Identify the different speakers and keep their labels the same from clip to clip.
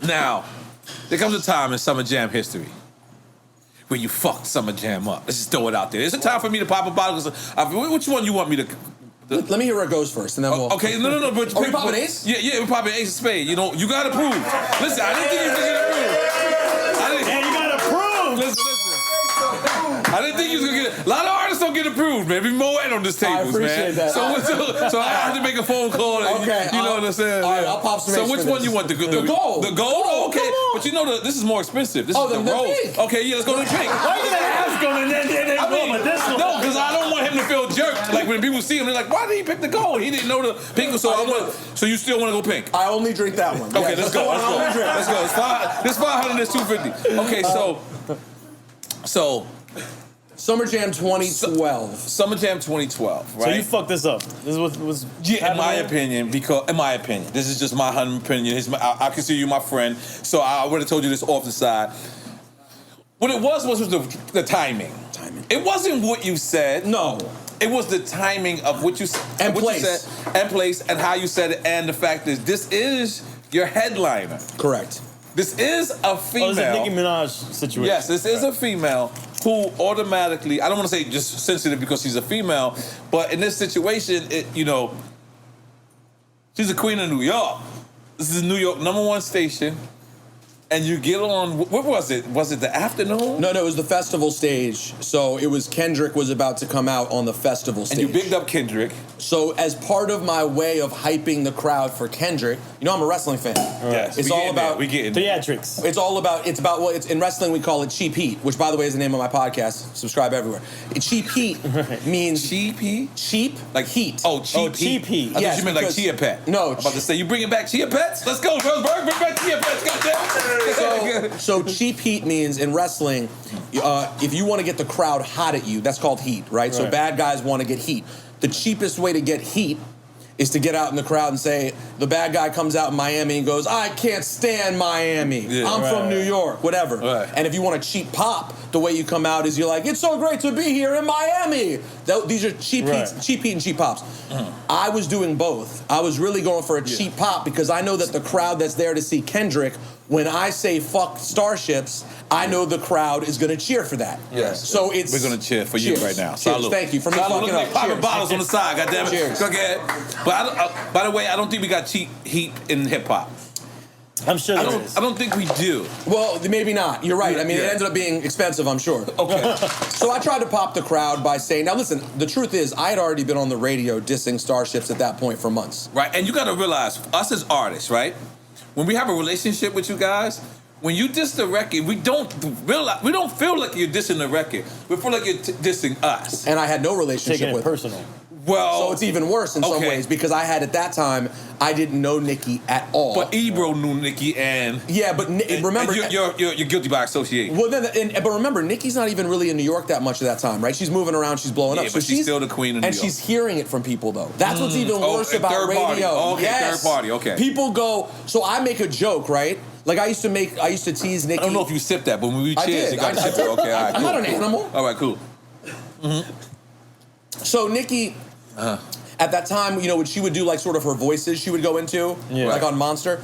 Speaker 1: Now, there comes a time in Summer Jam history where you fucked Summer Jam up. Let's just throw it out there. It's a time for me to pop a bottle. Which one you want me to...
Speaker 2: Let me hear where it goes first, and then we'll...
Speaker 1: Okay, no. But
Speaker 2: are we popping ace?
Speaker 1: Yeah, we're popping ace of spade. You know, you gotta prove. Listen, I didn't think you was gonna get approved.
Speaker 3: Yeah, you gotta prove.
Speaker 1: Listen. I didn't think you was gonna get it. A lot of artists don't get approved, man. Be more on this table, man.
Speaker 2: I appreciate that.
Speaker 1: So I have to make a phone call.
Speaker 2: Okay.
Speaker 1: You know what I'm saying?
Speaker 2: All right, I'll pop some
Speaker 1: So
Speaker 2: ace
Speaker 1: which
Speaker 2: for
Speaker 1: one
Speaker 2: this.
Speaker 1: you want? The gold?
Speaker 2: The gold?
Speaker 1: Oh, okay.
Speaker 2: Come on.
Speaker 1: But you know, this is more expensive. This
Speaker 2: Oh,
Speaker 1: is the
Speaker 2: the
Speaker 1: rose.
Speaker 2: pink.
Speaker 1: Okay, yeah, let's go to the pink.
Speaker 3: Why are you gonna ask him and then go with this one?
Speaker 1: No, because I don't want him to feel jerked. Like when people see him, they're like, "Why did he pick the gold? He didn't know the pink." So So you still want to go pink?
Speaker 2: I only drink that one.
Speaker 1: Okay,
Speaker 2: Yeah,
Speaker 1: let's go. Let's go. This 500 is 250. Okay, so
Speaker 2: Summer Jam 2012.
Speaker 1: Summer Jam 2012, right?
Speaker 3: So you fucked this up. This was
Speaker 1: in my opinion, this is just my humble opinion. I consider you my friend, so I would have told you this off the side. What it was the timing. It wasn't what you said.
Speaker 2: No.
Speaker 1: It was the timing of what you said.
Speaker 2: And
Speaker 1: what
Speaker 2: place.
Speaker 1: You said, and place, and how you said it, and the fact is, this is your headliner.
Speaker 2: Correct.
Speaker 1: This is a female.
Speaker 3: Oh, this is a Nicki Minaj situation.
Speaker 1: Yes, this is a female who automatically, I don't want to say just sensitive because she's a female, but in this situation, she's a queen of New York. This is New York #1 station. And you get on, what was it? Was it the afternoon?
Speaker 2: No, it was the festival stage. So it was Kendrick was about to come out on the festival stage.
Speaker 1: And you bigged up Kendrick.
Speaker 2: So as part of my way of hyping the crowd for Kendrick, I'm a wrestling fan.
Speaker 1: Yes,
Speaker 2: it's all about
Speaker 3: theatrics.
Speaker 2: It's about in wrestling we call it cheap heat, which by the way is the name of my podcast. Subscribe everywhere. Cheap heat means
Speaker 1: cheap heat?
Speaker 2: Cheap like heat.
Speaker 1: Oh, cheap heat. I thought you meant like Chia Pet.
Speaker 2: No.
Speaker 1: I'm about to say, you bringing back Chia Pets? Let's go, Rosenberg, bring back Chia Pets, goddamn.
Speaker 2: So cheap heat means in wrestling, if you want to get the crowd hot at you, that's called heat, right? So bad guys want to get heat. The cheapest way to get heat is to get out in the crowd and say, the bad guy comes out in Miami and goes, I can't stand Miami. I'm from New York, whatever.
Speaker 1: Right.
Speaker 2: And if you want a cheap pop, the way you come out is you're like, it's so great to be here in Miami. These are cheap heat and cheap pops. I was doing both. I was really going for a cheap pop because I know that the crowd that's there to see Kendrick, when I say fuck Starships, I know the crowd is going to cheer for that.
Speaker 1: Yes.
Speaker 2: So we're
Speaker 1: going to cheer for you right now.
Speaker 2: Cheers.
Speaker 1: Salud.
Speaker 2: Thank you for me
Speaker 1: Salud.
Speaker 2: fucking up.
Speaker 1: Popping bottles on the side, goddammit.
Speaker 2: Cheers.
Speaker 1: Go ahead. But by the way, I don't think we got cheap heat in hip hop.
Speaker 3: I'm sure there is.
Speaker 1: I don't think we do.
Speaker 2: Well, maybe not. You're right. I mean, it ended up being expensive, I'm sure.
Speaker 1: Okay.
Speaker 2: So I tried to pop the crowd by saying, now listen, the truth is, I had already been on the radio dissing Starships at that point for months.
Speaker 1: Right, and you got to realize, us as artists, right? When we have a relationship with you guys, when you diss the record, we don't feel like you're dissing the record. We feel like you're dissing us.
Speaker 2: And I had no relationship
Speaker 3: Taking it
Speaker 2: with
Speaker 3: personal.
Speaker 1: Well,
Speaker 2: so it's even worse in some ways because I had at that time I didn't know Nicki at all.
Speaker 1: But Ebro knew Nicki, and
Speaker 2: remember
Speaker 1: and you're guilty by association.
Speaker 2: Well, but remember, Nicki's not even really in New York that much at that time, right? She's moving around, she's blowing up.
Speaker 1: But she's still the queen of New York.
Speaker 2: And she's hearing it from people though. That's what's even worse about
Speaker 1: third
Speaker 2: radio.
Speaker 1: Party. Oh, okay,
Speaker 2: yes.
Speaker 1: third party. Okay.
Speaker 2: People go. So I make a joke, right? Like I used to tease Nicki.
Speaker 1: I don't know if you sipped that, but when we cheers, you got to
Speaker 2: I
Speaker 1: sip it. Okay, all right.
Speaker 2: I'm not an animal.
Speaker 1: All right, cool.
Speaker 2: So Nicki. At that time, when she would do like sort of her voices she would go into, like on Monster.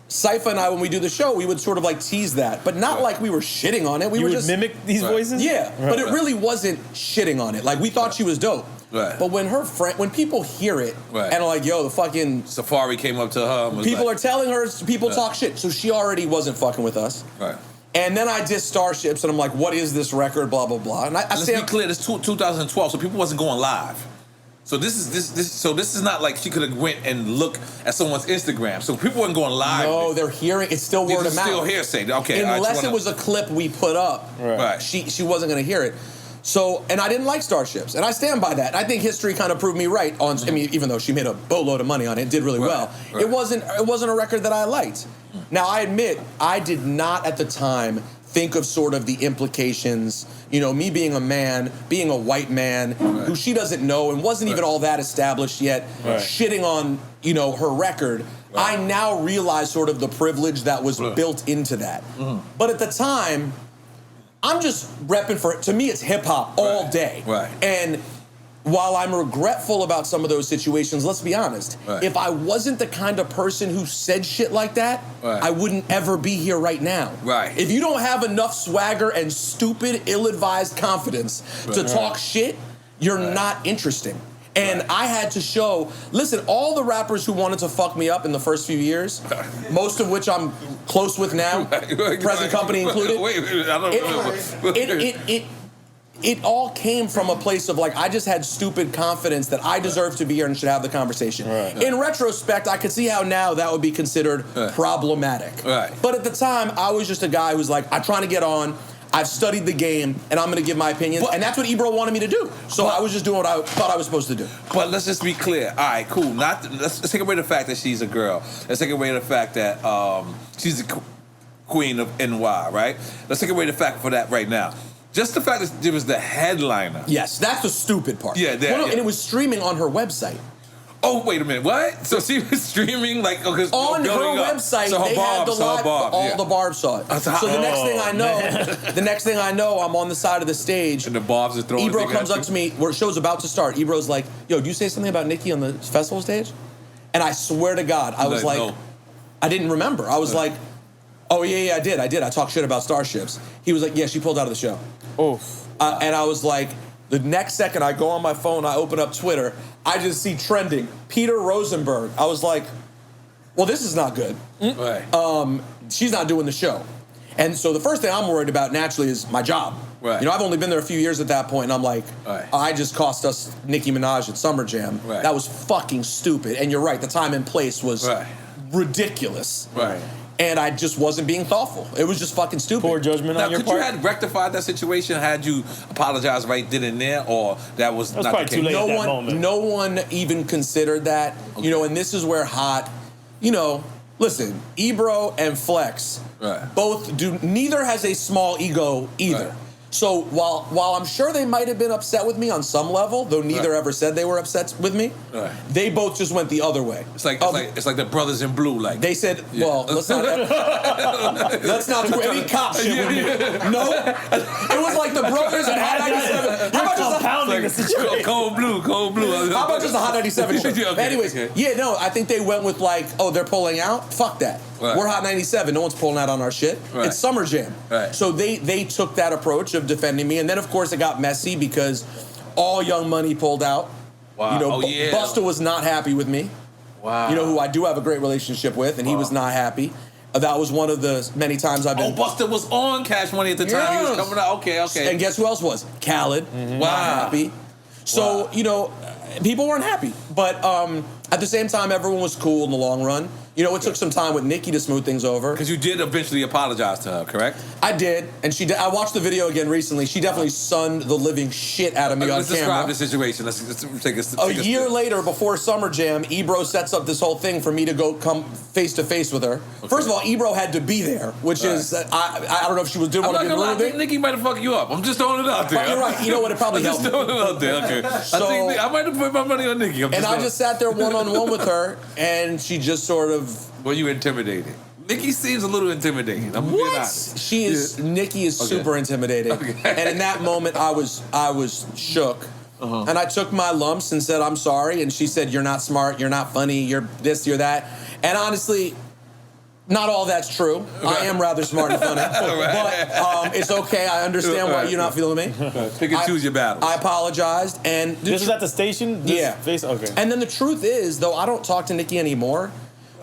Speaker 2: Cypher and I, when we do the show, we would sort of like tease that, but not like we were shitting on it. We
Speaker 3: you
Speaker 2: were
Speaker 3: would
Speaker 2: just
Speaker 3: mimic these voices?
Speaker 2: Yeah, but it really wasn't shitting on it. Like we thought she was dope.
Speaker 1: Right.
Speaker 2: But when people hear it and are like, yo, the fucking
Speaker 1: Safari came up to her and was
Speaker 2: people
Speaker 1: like,
Speaker 2: are telling her people talk shit. So she already wasn't fucking with us.
Speaker 1: Right.
Speaker 2: And then I dissed Starships and I'm like, what is this record? Blah blah blah. And
Speaker 1: Let's be clear, this 2012, so people wasn't going live. So this is not like she could have went and looked at someone's Instagram. So people weren't going live.
Speaker 2: No, they're hearing. It's still word of mouth.
Speaker 1: Still hearsay. Okay.
Speaker 2: Unless it was a clip we put up,
Speaker 1: right?
Speaker 2: She wasn't going to hear it. So, and I didn't like Starships, and I stand by that. I think history kind of proved me right on. I mean, even though she made a boatload of money on it, did really well. Right. It wasn't a record that I liked. Now I admit I did not at the time think of sort of the implications, me being a man, being a white man, who she doesn't know and wasn't even all that established yet, shitting on, her record. I now realize sort of the privilege that was built into that. But at the time, I'm just repping for it. To me, it's hip hop all day.
Speaker 1: Right.
Speaker 2: And while I'm regretful about some of those situations, let's be honest, if I wasn't the kind of person who said shit like that, I wouldn't ever be here right now. If you don't have enough swagger and stupid, ill-advised confidence to talk shit, you're not interesting. And I had to show, listen, all the rappers who wanted to fuck me up in the first few years, most of which I'm close with now, present company included, it all came from a place of like, I just had stupid confidence that I deserve to be here and should have the conversation. In retrospect, I could see how now that would be considered problematic. But at the time, I was just a guy who was like, I'm trying to get on, I've studied the game, and I'm going to give my opinions. And that's what Ebro wanted me to do. So I was just doing what I thought I was supposed to do.
Speaker 1: But let's just be clear. All right, cool. Let's take away the fact that she's a girl. Let's take away the fact that she's the queen of N.O.R.E, right? Let's take away the fact for that right now. Just the fact that it was the headliner.
Speaker 2: Yes, that's the stupid part. And it was streaming on her website.
Speaker 1: Oh, wait a minute, what? So she was streaming like on her
Speaker 2: website.
Speaker 1: So her
Speaker 2: they had the live, all the Barbs saw it. So the next thing I know, I'm on the side of the stage,
Speaker 1: and the Barbs are throwing.
Speaker 2: Ebro comes up to me where the show's about to start. Ebro's like, "Yo, do you say something about Nicki on the festival stage?" And I swear to God, I was like, no. I didn't remember. I was like, "Oh yeah, I did. I talked shit about Starships." He was like, "Yeah, she pulled out of the show." And I was like, the next second I go on my phone, I open up Twitter, I just see trending, Peter Rosenberg. I was like, well, this is not good. She's not doing the show. And so the first thing I'm worried about naturally is my job. You know, I've only been there a few years at that point, and I'm like, I just cost us Nicki Minaj at Summer Jam. That was fucking stupid. And you're right, the time and place was ridiculous. And I just wasn't being thoughtful. It was just fucking stupid.
Speaker 3: Poor judgment on your part.
Speaker 1: Could you have rectified that situation had you apologized right then and there, or that was not the case?
Speaker 3: Too late at that moment.
Speaker 2: No one even considered that. You know, and this is where listen, Ebro and Flex both do. Neither has a small ego either. So while I'm sure they might have been upset with me on some level, though neither ever said they were upset with me, they both just went the other way.
Speaker 1: It's like the brothers in blue. Like
Speaker 2: they said, well, let's not do any cop shit with me. No, it was like the brothers in Hot 97. How about just
Speaker 3: compounding the situation?
Speaker 1: Cold blue.
Speaker 2: How about just a Hot 97 show? Anyways, I think they went with like, oh, they're pulling out. Fuck that. We're Hot 97. No one's pulling out on our shit. It's Summer Jam. So they took that approach of defending me, and then of course it got messy because all Young Money pulled out. You know, Busta was not happy with me. You know, who I do have a great relationship with, and he was not happy. That was one of the many times I've been.
Speaker 1: Oh, Busta was on Cash Money at the time. He was coming out. Okay.
Speaker 2: And guess who else was? Khaled. Not happy. So you know, people weren't happy, but at the same time, everyone was cool in the long run. You know, it took some time with Nicki to smooth things over.
Speaker 1: Because you did eventually apologize to her, correct?
Speaker 2: I did, and she did. I watched the video again recently. She definitely sunned the living shit out of me on camera.
Speaker 1: Let's describe the situation. Let's take
Speaker 2: a year later, before Summer Jam, Ebro sets up this whole thing for me to go come face to face with her. First of all, Ebro had to be there, which is I don't know if she was doing want to be rude.
Speaker 1: I think Nicki might have fucked you up. I'm just throwing it out there.
Speaker 2: But you're right. You know what? It probably helped.
Speaker 1: I'm just throwing it out there. Okay. So, I might have put my money on Nicki.
Speaker 2: I just sat there one-on-one with her, and she just sort of.
Speaker 1: Were you intimidated? Nicki seems a little intimidating. I'm being honest.
Speaker 2: She is. Nicki is super intimidating. And in that moment, I was shook. And I took my lumps and said, I'm sorry. And she said, you're not smart, you're not funny, you're this, you're that. And honestly, not all that's true. I am rather smart and funny. But it's okay. I understand why you're not feeling me.
Speaker 1: Pick and choose your battles.
Speaker 2: I apologized. And
Speaker 3: this was at the station? Okay.
Speaker 2: And then the truth is, though I don't talk to Nicki anymore,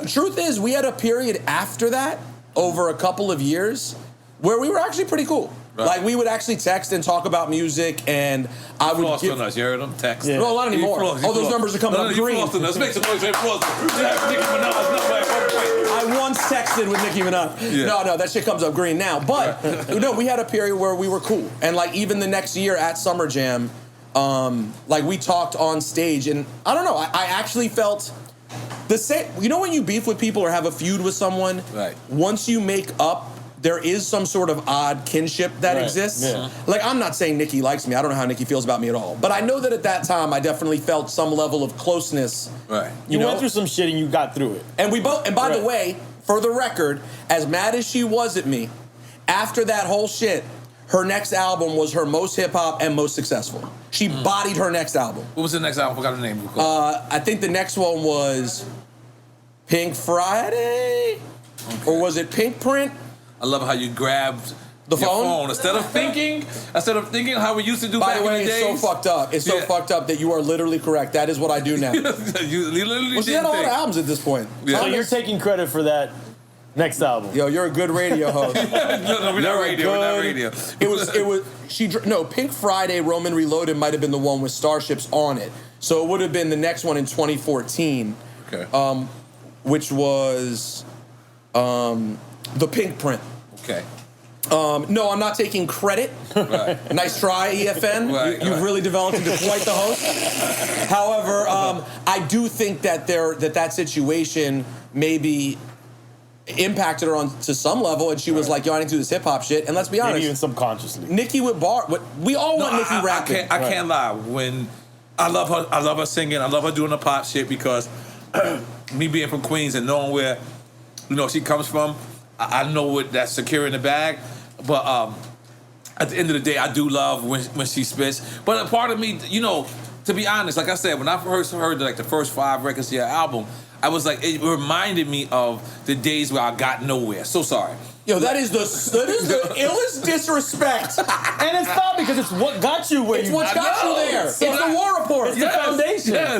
Speaker 2: the truth is, we had a period after that, over a couple of years, where we were actually pretty cool. Like, we would actually text and talk about music, and I would
Speaker 1: flossed on us. You heard them? Text.
Speaker 2: No, not anymore. Those numbers are coming up green.
Speaker 1: Let's make some noise.
Speaker 2: I once texted with Nicki Minaj. No, that shit comes up green now. But, no, we had a period where we were cool. And, like, even the next year at Summer Jam, like, we talked on stage, and I don't know, I actually felt... the same, you know when you beef with people or have a feud with someone, once you make up, there is some sort of odd kinship that exists. Like, I'm not saying Nicki likes me. I don't know how Nicki feels about me at all. But I know that at that time, I definitely felt some level of closeness.
Speaker 3: You went through some shit and you got through it.
Speaker 2: And we both, and by the way, for the record, as mad as she was at me, after that whole shit, her next album was her most hip hop and most successful. She bodied her next album.
Speaker 1: What was the next album? I forgot the name.
Speaker 2: I think the next one was Pink Friday, or was it Pink Print?
Speaker 1: I love how you grabbed
Speaker 2: the
Speaker 1: your
Speaker 2: phone
Speaker 1: instead of thinking how we used to do
Speaker 2: By
Speaker 1: back
Speaker 2: the way,
Speaker 1: in the days.
Speaker 2: it's so fucked up. It's so fucked up that you are literally correct. That is what I do now.
Speaker 1: You literally
Speaker 2: Well, she had a lot of albums at this point.
Speaker 1: Yeah.
Speaker 3: So you're taking credit for that next album.
Speaker 2: Yo, you're a good radio host.
Speaker 1: no, we're not radio. We're not radio.
Speaker 2: It was. Pink Friday, Roman Reloaded might have been the one with Starships on it. So it would have been the next one in 2014.
Speaker 1: Okay.
Speaker 2: Which was the Pink Print.
Speaker 1: Okay.
Speaker 2: No, I'm not taking credit.
Speaker 1: Right.
Speaker 2: Nice try, EFN.
Speaker 1: Right,
Speaker 2: You've really developed into quite the host. However, I do think that that situation maybe impacted her on to some level, and she was like, "Yo, I didn't do this hip hop shit." And let's be honest,
Speaker 3: Maybe even subconsciously.
Speaker 2: Nicki with we all want Nicki rapping.
Speaker 1: I can't lie. When I love her singing. I love her doing the pop shit because me being from Queens and knowing where she comes from, I know what that's secure in the bag. But at the end of the day, I do love when she spits. But a part of me, to be honest, like I said, when I first heard like the first 5 records of your album, I was like, it reminded me of the days where I got nowhere. So sorry.
Speaker 2: Yo, that is the illest disrespect.
Speaker 3: And it's not because it's what got you where
Speaker 2: It's what got you there. It's the war report.
Speaker 3: It's the foundation.
Speaker 1: Yes.